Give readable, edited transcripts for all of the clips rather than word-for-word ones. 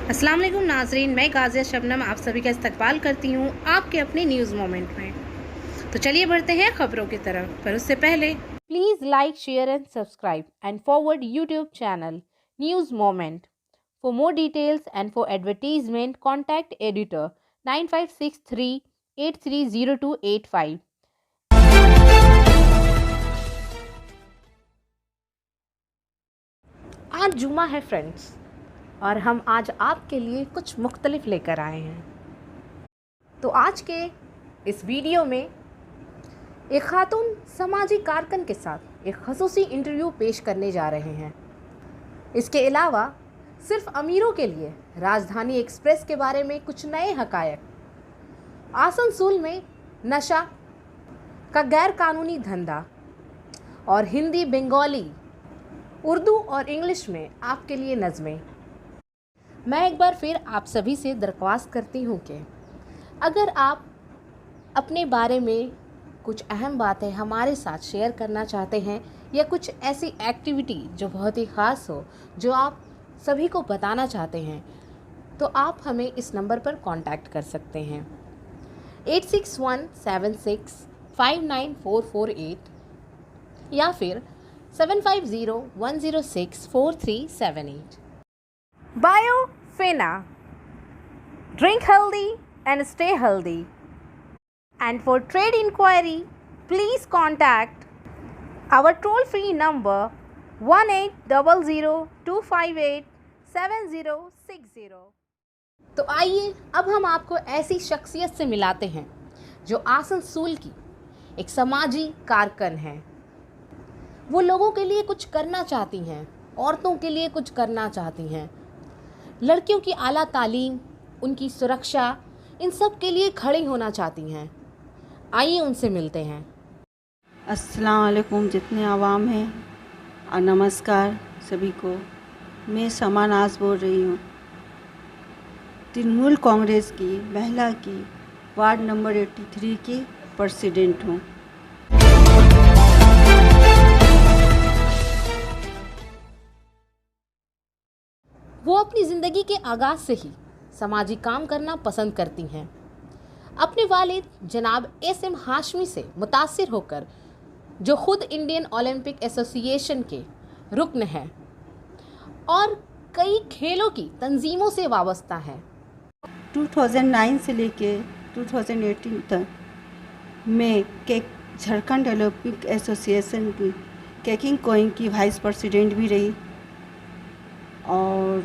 अस्सलाम वालेकुम नाजरीन, मैं गाज़िया शबनम आप सभी का इस्तकबाल करती हूँ आपके अपने न्यूज़ मोमेंट में। तो चलिए बढ़ते हैं खबरों की तरफ, पर उससे पहले please like, share and subscribe and forward YouTube channel news moment. For more details and for advertisement contact editor 9563830285। आज जुमा है फ्रेंड्स, और हम आज आपके लिए कुछ मुख्तलिफ लेकर आए हैं। तो आज के इस वीडियो में एक खातून समाजी कारकुन के साथ एक खसूसी इंटरव्यू पेश करने जा रहे हैं। इसके अलावा सिर्फ अमीरों के लिए राजधानी एक्सप्रेस के बारे में कुछ नए हकायक, आसनसोल में नशा का गैर कानूनी धंधा, और हिंदी, बंगाली, उर्दू और इंग्लिश में आपके लिए नज़में। मैं एक बार फिर आप सभी से दरख्वास्त करती हूँ कि अगर आप अपने बारे में कुछ अहम बातें हमारे साथ शेयर करना चाहते हैं या कुछ ऐसी एक्टिविटी जो बहुत ही ख़ास हो जो आप सभी को बताना चाहते हैं, तो आप हमें इस नंबर पर कांटेक्ट कर सकते हैं 8617659448 या फिर 7501064378। Biofina. Drink healthy and stay healthy. And for trade inquiry, please contact our toll-free number 1800258760। तो आइए अब हम आपको ऐसी शख्सियत से मिलाते हैं जो आसनसोल की एक समाजी कारकुन है। वो लोगों के लिए कुछ करना चाहती हैं, औरतों के लिए कुछ करना चाहती हैं, लड़कियों की आला तालीम, उनकी सुरक्षा, इन सब के लिए खड़ी होना चाहती हैं। आइए उनसे मिलते हैं। अस्सलाम वालेकुम जितने आवाम हैं, और नमस्कार सभी को। मैं समा नाज बोल रही हूँ। तृणमूल कांग्रेस की महिला की वार्ड नंबर 83 की प्रेसिडेंट हूँ। वो अपनी ज़िंदगी के आगाज़ से ही समाजी काम करना पसंद करती हैं। अपने वालिद जनाब एस.एम. हाशमी से मुतासिर होकर, जो ख़ुद इंडियन ओलंपिक एसोसिएशन के रुकन हैं और कई खेलों की तंजीमों से वाबस्ता है। 2009 से लेके 2018 तक मैं झारखंड ओलंपिक एसोसिएशन की केकिंग कोइंग की वाइस प्रेसिडेंट भी रही, और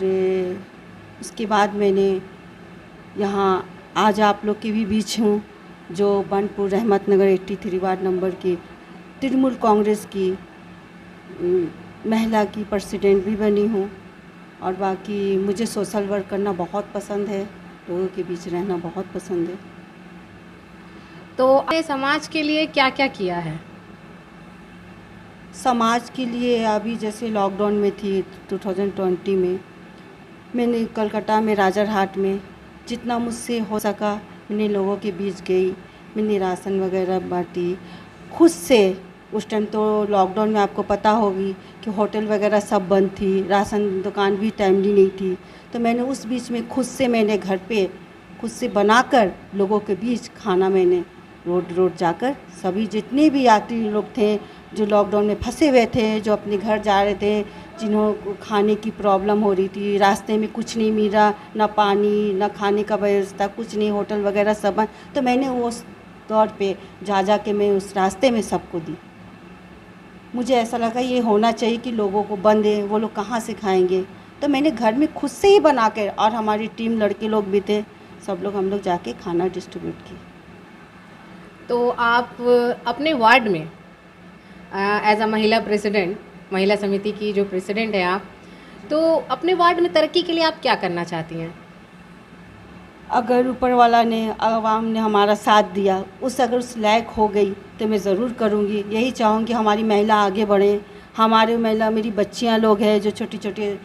उसके बाद मैंने यहाँ आज आप लोग के भी बीच हूँ, जो बनपुर रहमतनगर 83 वार्ड नंबर की तृणमूल कांग्रेस की महिला की प्रेसिडेंट भी बनी हूँ। और बाकी मुझे सोशल वर्क करना बहुत पसंद है, लोगों के बीच रहना बहुत पसंद है। तो आपने समाज के लिए क्या क्या किया है? समाज के लिए अभी जैसे लॉकडाउन में थी 2020 में, मैंने कलकत्ता में राजरहाट में जितना मुझसे हो सका मैंने लोगों के बीच गई, मैंने राशन वगैरह बांटी खुद से। उस टाइम तो लॉकडाउन में आपको पता होगी कि होटल वगैरह सब बंद थी, राशन दुकान भी टाइमली नहीं थी, तो मैंने उस बीच में खुद से मैंने घर पे खुद से बनाकर लोगों के बीच खाना मैंने रोड जाकर सभी जितने भी यात्री लोग थे जो लॉकडाउन में फंसे हुए थे, जो अपने घर जा रहे थे, जिन्हों खाने की प्रॉब्लम हो रही थी, रास्ते में कुछ नहीं मिल रहा, ना पानी ना खाने का व्यवस्था, कुछ नहीं, होटल वगैरह सब बंद, तो मैंने उस दौर पे जा के मैं उस रास्ते में सबको दी। मुझे ऐसा लगा ये होना चाहिए कि लोगों को बंद है, वो लोग कहाँ से खाएंगे, तो मैंने घर में खुद से ही बना कर, और हमारी टीम लड़के लोग भी थे, सब लोग हम लोग जाके खाना डिस्ट्रीब्यूट किए। तो आप अपने वार्ड में एज अ महिला प्रेसिडेंट, महिला समिति की जो प्रेसिडेंट हैं आप, तो अपने वार्ड में तरक्की के लिए आप क्या करना चाहती हैं? अगर ऊपर वाला ने, आवाम ने हमारा साथ दिया, अगर उस लायक हो गई तो मैं ज़रूर करूँगी। यही चाहूँगी हमारी महिला आगे बढ़ें, हमारे महिला, मेरी बच्चियाँ लोग हैं जो छोटे छोटे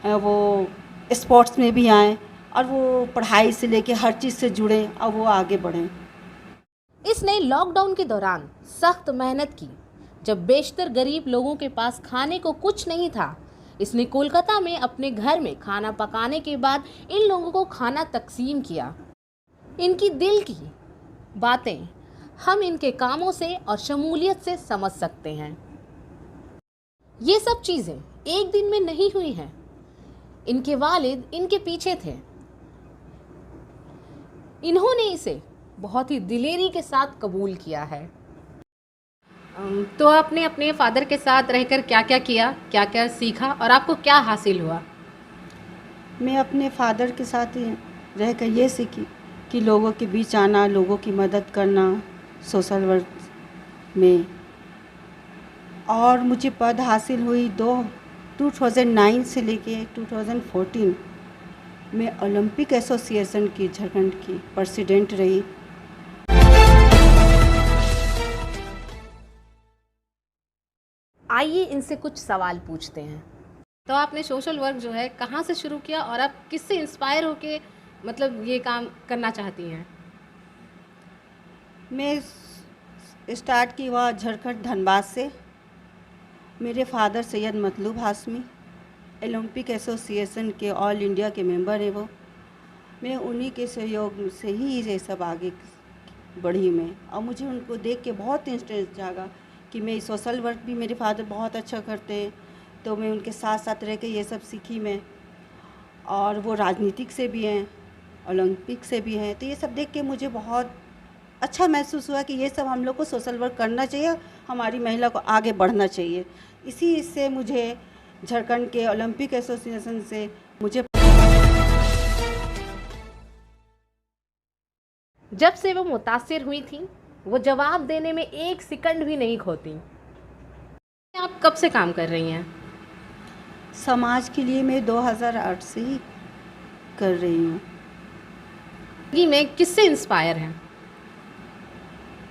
वो स्पोर्ट्स में भी आएँ, और वो पढ़ाई से लेके हर चीज़ से जुड़ें और वो आगे बढ़ें। इसने लॉकडाउन के दौरान सख्त मेहनत की, जब बेशतर गरीब लोगों के पास खाने को कुछ नहीं था, इसने कोलकाता में अपने घर में खाना पकाने के बाद इन लोगों को खाना तकसीम किया। इनकी दिल की बातें हम इनके कामों से और शमूलियत से समझ सकते हैं। ये सब चीज़ें एक दिन में नहीं हुई हैं। इनके वालिद इनके पीछे थे। इन्होंने इसे बहुत ही दिलेरी के साथ कबूल किया है। तो आपने अपने फादर के साथ रहकर क्या क्या किया, क्या क्या सीखा और आपको क्या हासिल हुआ? मैं अपने फादर के साथ रहकर ये सीखी कि लोगों के बीच आना, लोगों की मदद करना सोशल वर्क में। और मुझे पद हासिल हुई 2009 से लेके 2014 में ओलंपिक एसोसिएशन की झारखंड की प्रेसिडेंट रही। आइए इनसे कुछ सवाल पूछते हैं। तो आपने सोशल वर्क जो है कहाँ से शुरू किया और आप किससे इंस्पायर होके मतलब ये काम करना चाहती हैं? मैं स्टार्ट की हुआ झारखंड धनबाद से। मेरे father Syed Matloob Hashmi Olympic association के ऑल इंडिया के मेंबर हैं वो। मैं उन्हीं के सहयोग से ही ये सब आगे बढ़ी मैं। और मुझे उनको देख के बहुत इंटरेस्ट जागा कि मैं सोशल वर्क भी, मेरे फादर बहुत अच्छा करते हैं तो मैं उनके साथ साथ रह के ये सब सीखी मैं। और वो राजनीतिक से भी हैं, ओलंपिक से भी हैं, तो ये सब देख के मुझे बहुत अच्छा महसूस हुआ कि ये सब हम लोग को सोशल वर्क करना चाहिए, हमारी महिला को आगे बढ़ना चाहिए। इसी से मुझे झारखंड के ओलंपिक एसोसिएशन से मुझे जब से वो मुतासिर हुई थी वो जवाब देने में एक सेकंड भी नहीं खोती। आप कब से काम कर रही हैं? समाज के लिए मैं 2008 से ही कर रही हूँ। कि मैं किससे इंस्पायर हैं?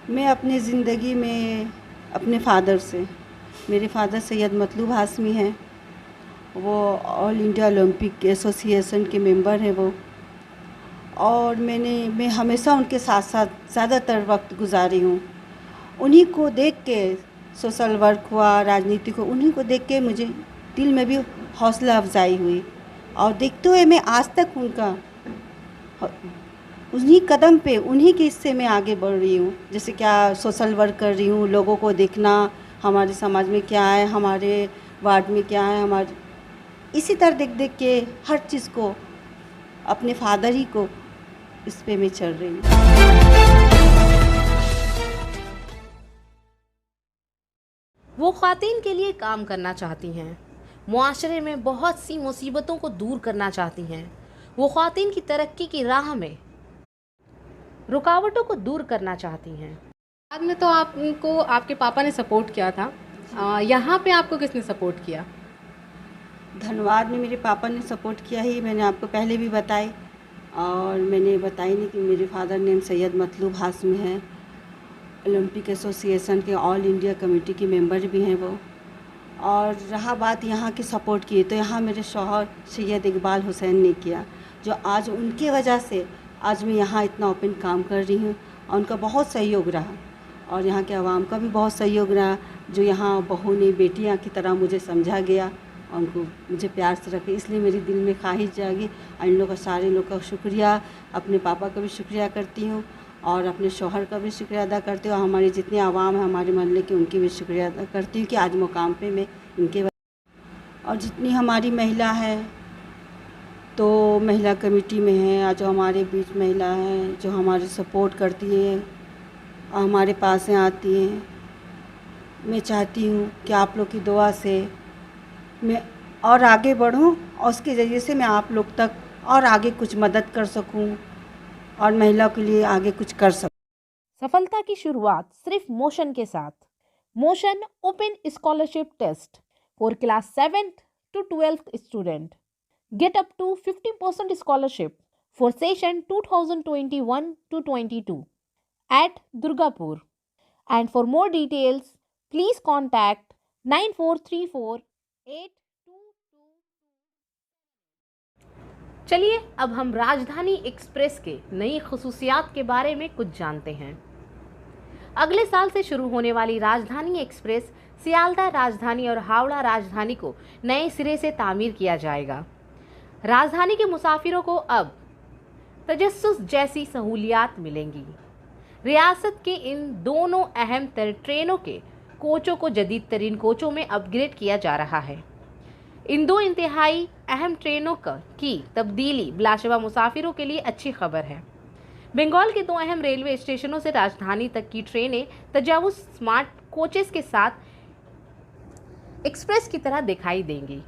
मैं अपनी ज़िंदगी में अपने फादर से, मेरे फादर सैयद मतलूब हाशमी हैं, वो ऑल इंडिया ओलंपिक एसोसिएशन के मेंबर हैं वो। और मैं हमेशा उनके साथ साथ ज़्यादातर वक्त गुजारी हूँ। उन्हीं को देख के सोशल वर्क हुआ, राजनीति को, उन्हीं को देख के मुझे दिल में भी हौसला अफजाई हुई। और देखते हुए मैं आज तक उनका उन्हीं कदम पे, उन्हीं के हिस्से में आगे बढ़ रही हूँ। जैसे क्या सोशल वर्क कर रही हूँ, लोगों को देखना, हमारे समाज में क्या है, हमारे वार्ड में क्या है, हमारे इसी तरह देख देख के हर चीज़ को अपने फादर ही को इस पे मैं चल रही हूँ। वो ख़वातीन के लिए काम करना चाहती हैं, मुआशरे में बहुत सी मुसीबतों को दूर करना चाहती हैं। वो ख़वातीन की तरक्की की राह में रुकावटों को दूर करना चाहती हैं। बाद में तो आपको आपके पापा ने सपोर्ट किया था, यहाँ पे आपको किसने सपोर्ट किया? धन्यवाद में मेरे पापा ने सपोर्ट किया ही, मैंने आपको पहले भी बताई। और मैंने बताई नहीं कि मेरे फादर नेम सैयद मतलूब हाशमी हैं, ओलंपिक एसोसिएशन के ऑल इंडिया कमेटी के मेंबर भी हैं वो। और रहा बात यहाँ की सपोर्ट की, तो यहाँ मेरे शौहर सैयद इकबाल हुसैन ने किया, जो आज उनकी वजह से आज मैं यहाँ इतना ओपन काम कर रही हूँ। और उनका बहुत सहयोग रहा और यहाँ के आवाम का भी बहुत सहयोग रहा, जो यहाँ बहू ने बेटियाँ की तरह मुझे समझा गया और उनको मुझे प्यार से रखे। इसलिए मेरी दिल में ख्वाहिश जागी। और इन लोग का, सारे लोग का शुक्रिया, अपने पापा का भी शुक्रिया करती हूँ और अपने शौहर का भी शुक्रिया अदा करती हूँ। हमारे जितने आवाम हैं हमारे मोहल्ले के, उनकी भी शुक्रिया अदा करती हूँ कि आज मुकाम पे मैं इनके। और जितनी हमारी महिला है तो महिला कमेटी में है, जो हमारे बीच महिला हैं, जो हमारे सपोर्ट करती हैं और हमारे पास आती हैं। मैं चाहती हूँ कि आप लोग की दुआ से मैं और आगे बढ़ूँ और उसके ज़रिए से मैं आप लोग तक और आगे कुछ मदद कर सकूँ और महिला के लिए आगे कुछ कर सकूँ। सफलता की शुरुआत सिर्फ मोशन के साथ। Motion open scholarship test for class 7th to 12th student. Get up to 50% scholarship for session 2021 to 22 at Durgapur. And for more details, please contact 94348222। चलिए अब हम राजधानी एक्सप्रेस के नई खसूसियात के बारे में कुछ जानते हैं। अगले साल से शुरू होने वाली राजधानी एक्सप्रेस सियालदह राजधानी और हावड़ा राजधानी को नए सिरे से तामीर किया जाएगा। राजधानी के मुसाफिरों को अब तजस्सुस जैसी सहूलियात मिलेंगी। रियासत के इन दोनों अहम ट्रेनों के कोचों को जदीद तरीन कोचों में अपग्रेड किया जा रहा है। इन दो इंतहाई अहम ट्रेनों की तब्दीली बिलाशुबा मुसाफिरों के लिए अच्छी खबर है। बंगाल के दो अहम रेलवे स्टेशनों से राजधानी तक की ट्रेनें तजावुज स्मार्ट कोचेस के साथ एक्सप्रेस की तरह दिखाई देंगी।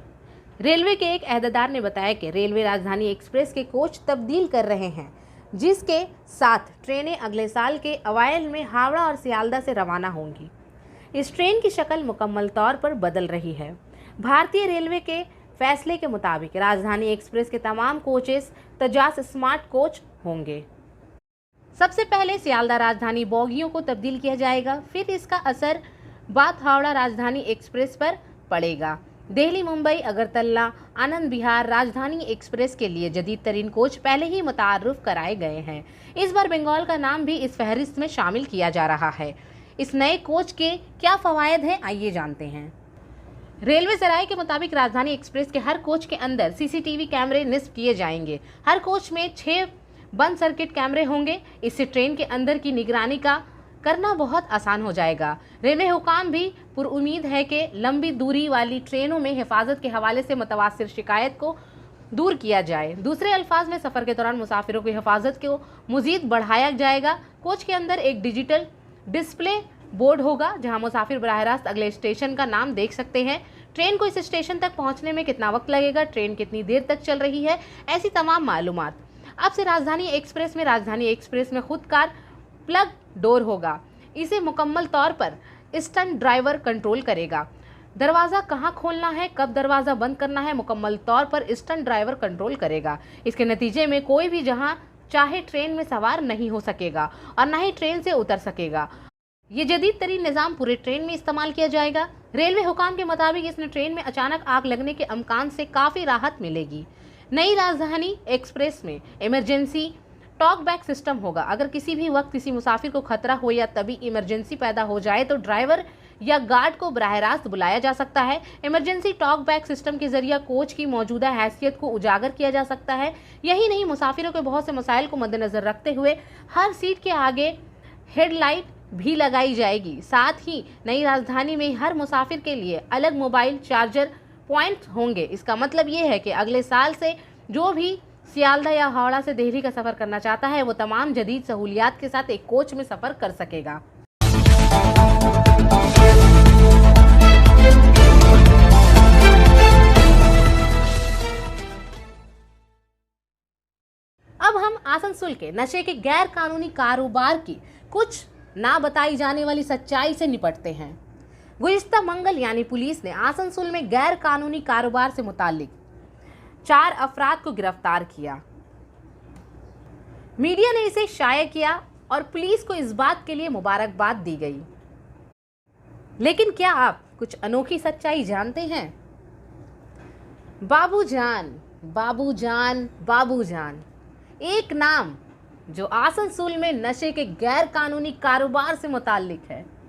रेलवे के एक अहदेदार ने बताया कि रेलवे राजधानी एक्सप्रेस के कोच तब्दील कर रहे हैं, जिसके साथ ट्रेनें अगले साल के अवाइल में हावड़ा और सियालदह से रवाना होंगी। इस ट्रेन की शक्ल मुकम्मल तौर पर बदल रही है। भारतीय रेलवे के फैसले के मुताबिक राजधानी एक्सप्रेस के तमाम कोचेस तजास स्मार्ट कोच होंगे। सबसे पहले सियालदह राजधानी बोगियों को तब्दील किया जाएगा, फिर इसका असर बात हावड़ा राजधानी एक्सप्रेस पर पड़ेगा। दिल्ली, मुंबई, अगरतला, आनंद विहार राजधानी एक्सप्रेस के लिए जदीद तरीन कोच पहले ही मुतारुफ कराए गए हैं। इस बार बंगाल का नाम भी इस फहरिस्त में शामिल किया जा रहा है। इस नए कोच के क्या फ़वायद हैं, आइए जानते हैं। रेलवे ज़राए के मुताबिक राजधानी एक्सप्रेस के हर कोच के अंदर सीसीटीवी कैमरे निस्ब किए जाएंगे। हर कोच में 6 बंद सर्किट कैमरे होंगे। इससे ट्रेन के अंदर की निगरानी करना बहुत आसान हो जाएगा। रेलवे हुकाम भी पुरउम्मीद है कि लंबी दूरी वाली ट्रेनों में हिफाजत के हवाले से मुतवासिर शिकायत को दूर किया जाए। दूसरे अल्फाज में सफ़र के दौरान मुसाफिरों की हिफाजत को मज़ीद बढ़ाया जाएगा। कोच के अंदर एक डिजिटल डिस्प्ले बोर्ड होगा, जहां मुसाफिर बराह रास्त अगले स्टेशन का नाम देख सकते हैं। ट्रेन को इस स्टेशन तक पहुंचने में कितना वक्त लगेगा, ट्रेन कितनी देर तक चल रही है, ऐसी तमाम मालूमात। अब से राजधानी एक्सप्रेस में खुद कार प्लग डोर होगा। इसे मुकम्मल तौर पर स्टंट ड्राइवर कंट्रोल करेगा। दरवाज़ा कहाँ खोलना है, कब दरवाज़ा बंद करना है, मुकम्मल तौर पर स्टंट ड्राइवर कंट्रोल करेगा। इसके नतीजे में कोई भी जहां चाहे ट्रेन में सवार नहीं हो सकेगा और न ही ट्रेन से उतर सकेगा। ये जदीद तरीन निज़ाम पूरे ट्रेन में इस्तेमाल किया जाएगा। रेलवे हुकाम के मुताबिक इसने ट्रेन में अचानक आग लगने के अमकान से काफ़ी राहत मिलेगी। नई राजधानी एक्सप्रेस में इमरजेंसी टॉक बैक सिस्टम होगा। अगर किसी भी वक्त किसी मुसाफिर को खतरा हो या तभी इमरजेंसी पैदा हो जाए तो ड्राइवर या गार्ड को बराह रास्त बुलाया जा सकता है। इमरजेंसी टॉक बैक सिस्टम के जरिए कोच की मौजूदा हैसियत को उजागर किया जा सकता है। यही नहीं, मुसाफिरों के बहुत से मसाइल को मद्देनज़र रखते हुए हर सीट के आगे हेडलाइट भी लगाई जाएगी। साथ ही नई राजधानी में हर मुसाफिर के लिए अलग मोबाइल चार्जर पॉइंट होंगे। इसका मतलब ये है कि अगले साल से जो भी सियालदह या हावड़ा से दिल्ली का सफ़र करना चाहता है, वो तमाम जदीद सहूलियात के साथ एक कोच में सफ़र कर सकेगा। अब हम आसनसोल के नशे के गैर कानूनी कारोबार की कुछ ना बताई जाने वाली सच्चाई से निपटते हैं। गुज़िश्ता मंगल यानी पुलिस ने आसनसोल में गैर कानूनी कारोबार से मुताल्लिक 4 अफराद को गिरफ्तार किया। मीडिया ने इसे शाया किया और पुलिस को इस बात के लिए मुबारकबाद दी गई। लेकिन क्या आप कुछ अनोखी सच्चाई जानते हैं? बाबूजान, बाबूजान, बाबूजान, एक नाम जो आसनसोल में नशे के गैर कानूनी कारोबार से मुताल्लिक है।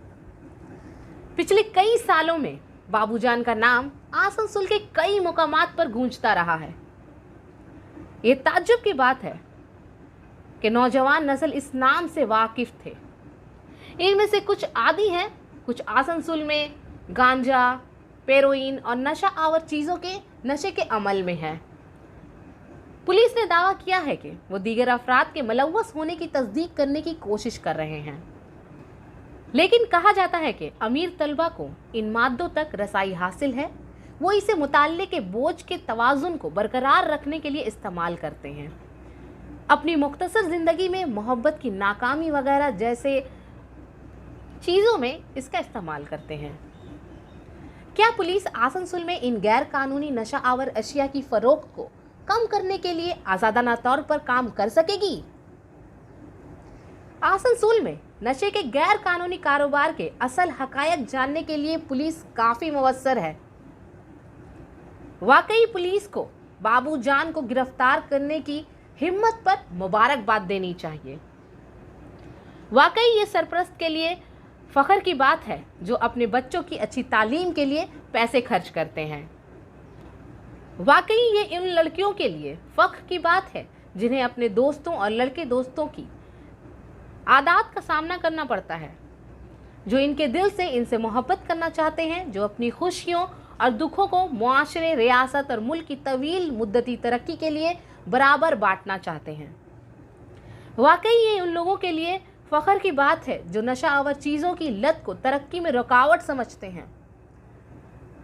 पिछले कई सालों में बाबूजान का नाम आसनसोल के कई मुकामात पर गूंजता रहा है। ये ताज्जुब की बात है कि नौजवान नस्ल इस नाम से वाकिफ थे। इनमें से कुछ आदी हैं, कुछ आसनसोल में गांजा, पेरोइन और नशा आवर चीज़ों के नशे के अमल में हैं। पुलिस ने दावा किया है कि वो दीगर अफराद के मुलव्वस होने की तस्दीक करने की कोशिश कर रहे हैं, लेकिन कहा जाता है कि अमीर तलबा को इन मादों तक रसाई हासिल है। वो इसे मुताल्ले के बोझ के तवाज़ुन को बरकरार रखने के लिए इस्तेमाल करते हैं। अपनी मुख्तसर ज़िंदगी में मोहब्बत की नाकामी वगैरह जैसे चीज़ों में इसका इस्तेमाल करते हैं। क्या पुलिस आसनसोल में इन गैर कानूनी नशा आवर अशिया की फ़रोख्त को कम करने के लिए आज़ादाना तौर पर काम कर सकेगी? आसनसोल में नशे के गैर कानूनी कारोबार के असल हकायक जानने के लिए पुलिस काफ़ी मुवस्सर है। वाकई पुलिस को बाबूजान को गिरफ्तार करने की हिम्मत पर मुबारकबाद देनी चाहिए। वाकई ये सरपरस्त के लिए फ़ख्र की बात है जो अपने बच्चों की अच्छी तालीम के लिए पैसे खर्च करते हैं। वाकई ये इन लड़कियों के लिए फ़ख्र की बात है जिन्हें अपने दोस्तों और लड़के दोस्तों की आदात का सामना करना पड़ता है, जो इनके दिल से इनसे मोहब्बत करना चाहते हैं, जो अपनी खुशियों और दुखों को मुआशरे, रियासत और मुल्क की तवील मुद्दती तरक्की के लिए बराबर बांटना चाहते हैं। वाकई ये उन लोगों के लिए फ़ख्र की बात है जो नशा आवर चीज़ों की लत को तरक्की में रुकावट समझते हैं।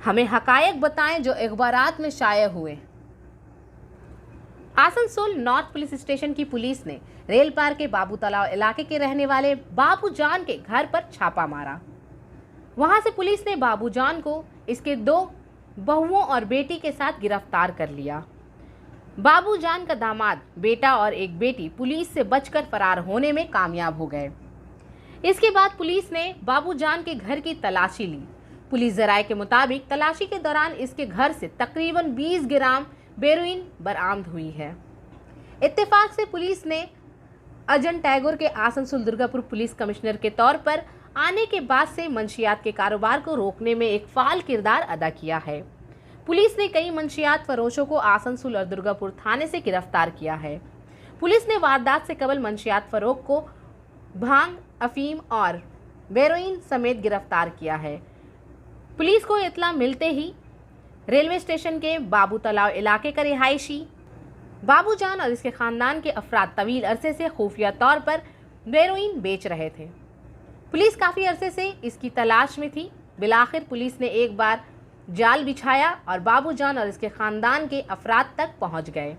हमें हकायक बताएं जो अखबारात में शाया हुए। आसनसोल नॉर्थ पुलिस स्टेशन की पुलिस ने रेल पार के बाबू तालाब इलाके के रहने वाले बाबू जान के घर पर छापा मारा। वहां से पुलिस ने बाबू जान को इसके 2 बहुओं और बेटी के साथ गिरफ्तार कर लिया। बाबू जान का दामाद, बेटा और एक बेटी पुलिस से बचकर फरार होने में कामयाब हो गए। इसके बाद पुलिस ने बाबू जान के घर की तलाशी ली। पुलिस जराये के मुताबिक तलाशी के दौरान इसके घर से तकरीबन 20 ग्राम हेरोइन बरामद हुई है। इत्तेफाक से पुलिस ने अजन टैगोर के आसनसोल दुर्गापुर पुलिस कमिश्नर के तौर पर आने के बाद से मंशियात के कारोबार को रोकने में एक फाल किरदार अदा किया है। पुलिस ने कई मंशियात फरोशों को आसनसोल और दुर्गापुर थाने से गिरफ्तार किया है। पुलिस ने वारदात से कबल मंशियात फरोख को भांग, अफीम और हेरोइन समेत गिरफ्तार किया है। पुलिस को इत्तला मिलते ही रेलवे स्टेशन के बाबू तालाब इलाके का रिहायशी बाबू जान और इसके खानदान के अफराद तवील अरसे से खुफिया तौर पर हेरोइन बेच रहे थे। पुलिस काफ़ी अरसे से इसकी तलाश में थी। बिलाखिर पुलिस ने एक बार जाल बिछाया और बाबू जान और इसके खानदान के अफराद तक पहुंच गए।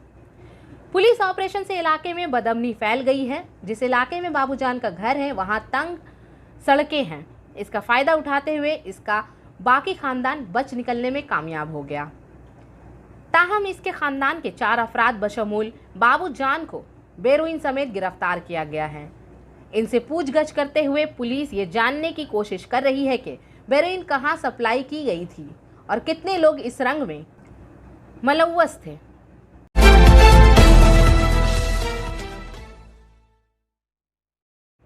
पुलिस ऑपरेशन से इलाके में बदअमनी फैल गई है। जिस इलाके में बाबू जान का घर है वहां तंग सड़कें हैं। इसका फ़ायदा उठाते हुए इसका बाकी खानदान बच निकलने में कामयाब हो गया। ताहम इसके खानदान के 4 अफराद बशमूल बाबू जान को हेरोइन समेत गिरफ्तार किया गया है। इनसे पूछगछ करते हुए पुलिस ये जानने की कोशिश कर रही है कि हेरोइन कहाँ सप्लाई की गई थी और कितने लोग इस रंग में मुलव्वस थे।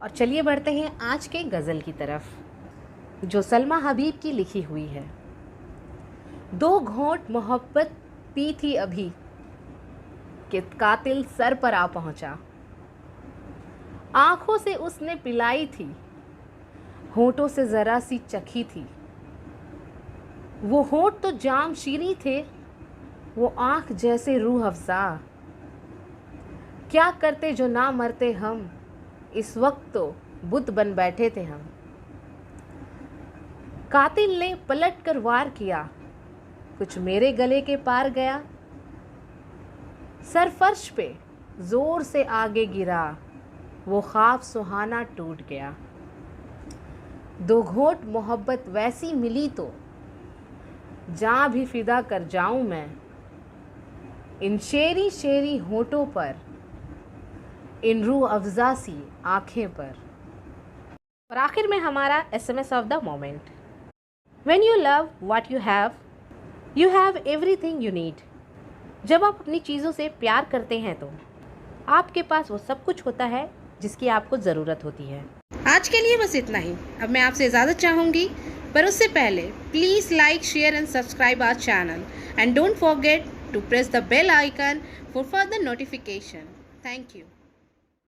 और चलिए बढ़ते हैं आज के गज़ल की तरफ जो सलमा हबीब की लिखी हुई है। 2 घोंट मोहब्बत पी थी अभी कि कातिल सर पर आ पहुंचा। आंखों से उसने पिलाई थी, होठों से जरा सी चखी थी। वो होठ तो जाम शीरी थे, वो आंख जैसे रूह अफ़ज़ा। क्या करते जो ना मरते हम, इस वक्त तो बुत बन बैठे थे हम। कातिल ने पलट कर वार किया, कुछ मेरे गले के पार गया। सर फर्श पे जोर से आगे गिरा, वो ख्वाब सुहाना टूट गया। 2 घोंट मोहब्बत वैसी मिली तो जान भी फिदा कर जाऊं मैं, इन शेरी शेरी होठों पर, इन रूह अफ़ज़ा सी आँखें पर। और आखिर में हमारा SMS of the moment. When you love what you have everything you need। जब आप अपनी चीज़ों से प्यार करते हैं तो आपके पास वो सब कुछ होता है जिसकी आपको ज़रूरत होती है। आज के लिए बस इतना ही। अब मैं आपसे इजाज़त चाहूँगी, पर उससे पहले please like, share and subscribe our channel and don't forget to press the bell icon for further notification. Thank you.